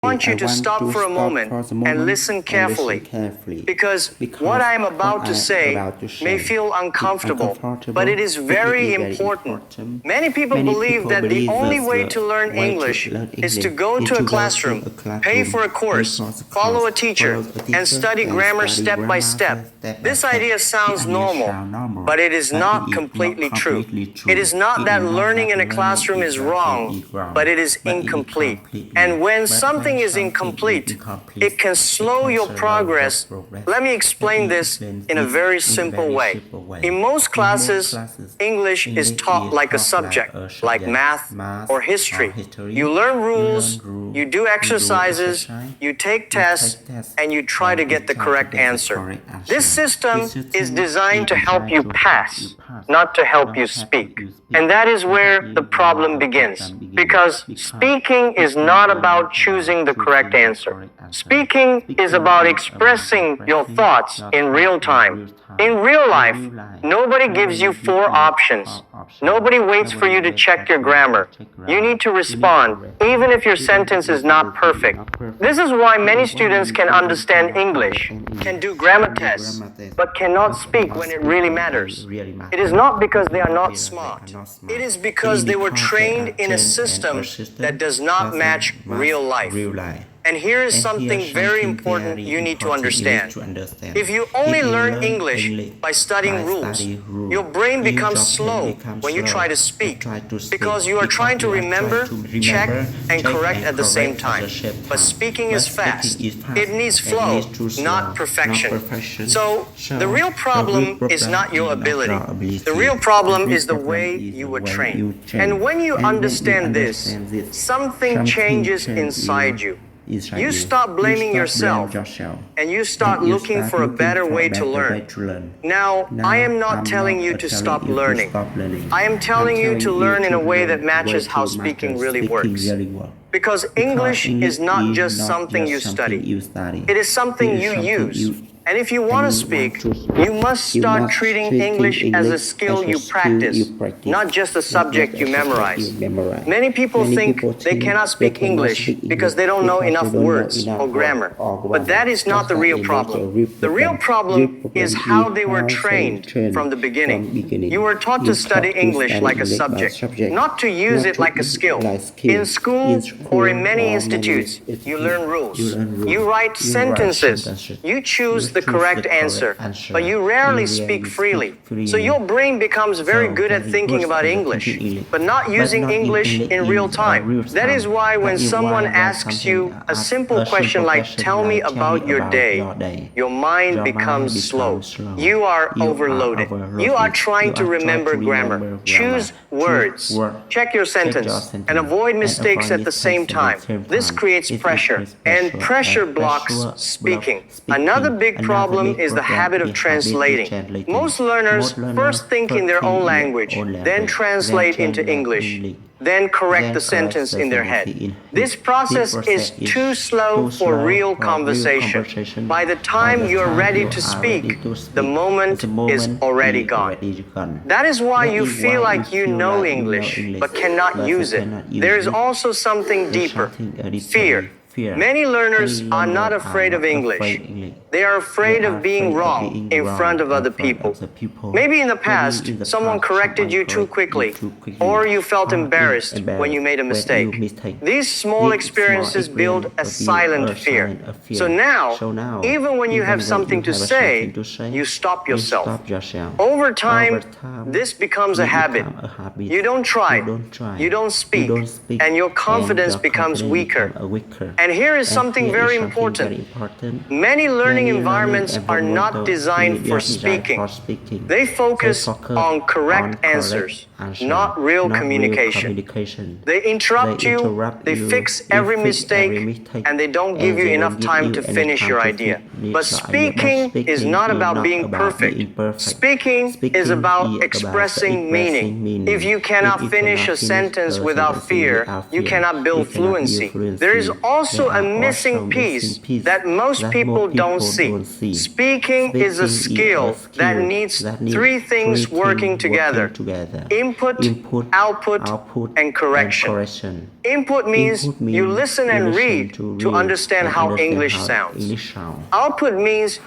I want you to stop for a moment and listen carefully, because what I am about to say may feel uncomfortable, but it is very important. Many people believe that the only way to learn English is to go to a classroom, pay for a course, follow a teacher, and study grammar step by step. This idea sounds normal, but it is not completely true. It is not that learning in a classroom is wrong, but it is incomplete. And when something is incomplete, it can slow your progress. Let me explain this in a very simple way. In most classes, English is taught like a subject, like math or history. You learn rules, you do exercises, you take tests, and you try to get the correct answer. This system is designed to help you pass, not to help you speak. And that is where the problem begins, because speaking is not about choosing the correct answer. Speaking is about expressing your thoughts in real time. In real life, nobody gives you 4 options. Nobody waits for you to check your grammar. You need to respond, even if your sentence is not perfect. This is why many students can understand English, can do grammar tests, but cannot speak when it really matters. It is not because they are not smart. It is because they were trained in a system that does not match real life. And here is something very important you need to understand. If you only learn English by studying rules, your brain becomes slow when you try to speak, because you are trying to remember, check, and correct at the same time. But speaking is fast. It needs flow, not perfection. So the real problem is not your ability. The real problem is the way you were trained. And when you understand this, something changes inside you. You stop blaming yourself, and you start looking for a better way to learn. Now, I am not telling you to stop learning. I am telling you to learn in a way that matches how speaking really works. Because English is not just something you study. It is something you use. And if you want to speak, you must start treating English as a skill you practice, not just a subject you memorize. Many people think they cannot speak English because they don't know enough words or grammar. But that is not the real problem. The real problem is how they were trained from the beginning. You were taught to study English like a subject, not to use it like a skill. In school or in many institutes, you learn rules. You write sentences. You choose the correct answer, but you rarely speak freely. So your brain becomes very good at thinking about English, but not using English in real time. That is why when someone asks you a simple question like, "Tell me about your day," your mind becomes slow. You are overloaded. You are trying to remember grammar. Choose words. Check your sentence and avoid mistakes at the same time. This creates pressure, and pressure blocks speaking. Another big problem is the habit of translating. Most learners first think in their own language, then translate into English, then correct the sentence in their head. This process is too slow for real conversation. By the time you're ready to speak, the moment is already gone. That is why you feel like you know English, but cannot use it. There is also something deeper: fear. Many learners are not afraid of English. They are afraid of being wrong in front of other people. Maybe in the past, someone corrected you too quickly, or you felt embarrassed when you made a mistake. These small experiences build a silent fear. So now, even when you have something to say, you stop yourself. Over time, this becomes a habit. You don't try, you don't speak, and your confidence becomes weaker. And here is something very important. Many learning environments are not designed for speaking. They focus on correct answers, not real communication. They interrupt you, they fix every mistake, and they don't give you enough time to finish your idea. But speaking is not about being perfect. Speaking is about expressing meaning. If you cannot finish a sentence without fear, you cannot build fluency. There is also also a missing piece that most people don't see. Speaking is a skill that needs three things working together: input, output, and correction. Input means you listen and read to understand how English sounds. Output means